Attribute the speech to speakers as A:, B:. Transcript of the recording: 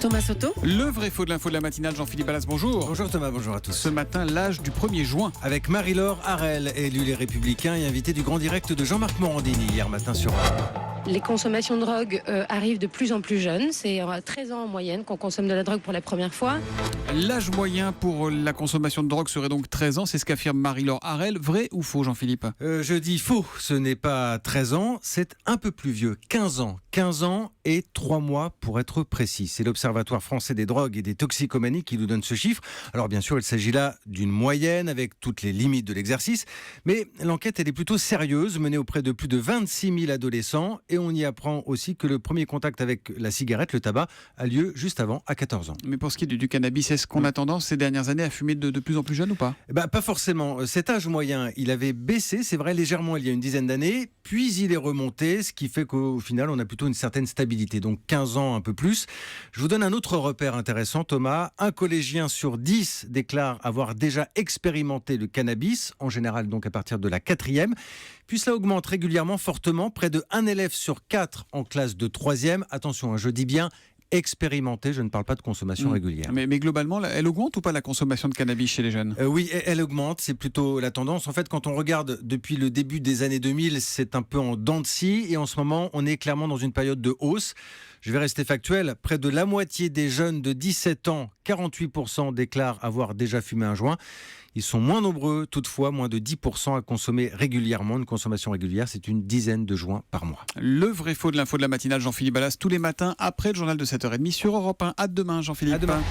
A: Thomas Soto.
B: Le vrai faux de l'info de la matinale, Jean-Philippe Ballas, bonjour.
C: Bonjour Thomas, bonjour à tous.
B: Ce matin, l'âge du 1er juin.
C: Avec Marie-Laure Harel, élue Les Républicains et invitée du grand direct de Jean-Marc Morandini hier matin sur
A: Les consommations de drogue arrivent de plus en plus jeunes. C'est 13 ans en moyenne qu'on consomme de la drogue pour la première fois.
B: L'âge moyen pour la consommation de drogue serait donc 13 ans, c'est ce qu'affirme Marie-Laure Harel. Vrai ou faux, Jean-Philippe?
C: Je dis faux, ce n'est pas 13 ans, c'est un peu plus vieux, 15 ans. 15 ans et 3 mois pour être précis. C'est l'Observatoire français des drogues et des toxicomanies qui nous donne ce chiffre. Alors bien sûr, il s'agit là d'une moyenne avec toutes les limites de l'exercice, mais l'enquête elle est plutôt sérieuse, menée auprès de plus de 26 000 adolescents et on y apprend aussi que le premier contact avec la cigarette, le tabac, a lieu juste avant, à 14 ans.
B: Mais pour ce qui est du cannabis, est-ce qu'on a tendance ces dernières années à fumer de plus en plus jeune ou pas?
C: Pas forcément. Cet âge moyen, il avait baissé, c'est vrai, légèrement il y a une dizaine d'années, puis il est remonté, ce qui fait qu'au final, on a plutôt une certaine stabilité. Donc 15 ans, un peu plus. Je vous donne un autre repère intéressant, Thomas. Un collégien sur 10 déclare avoir déjà expérimenté le cannabis, en général donc à partir de la 4e. Puis cela augmente régulièrement, fortement. Près de 1 élève sur 4 en classe de 3e. Attention, je dis bien expérimenté, je ne parle pas de consommation régulière.
B: Mais globalement, elle augmente ou pas la consommation de cannabis chez les jeunes?
C: Oui, elle augmente, c'est plutôt la tendance. En fait, quand on regarde depuis le début des années 2000, c'est un peu en dents de scie et en ce moment, on est clairement dans une période de hausse. Je vais rester factuel, près de la moitié des jeunes de 17 ans, 48% déclarent avoir déjà fumé un joint. Ils sont moins nombreux, toutefois, moins de 10% à consommer régulièrement. Une consommation régulière, c'est une dizaine de joints par mois.
B: Le vrai faux de l'info de la matinale, Jean-Philippe Ballas, tous les matins après le journal de 7h30 sur Europe 1. À demain, Jean-Philippe.
C: À demain.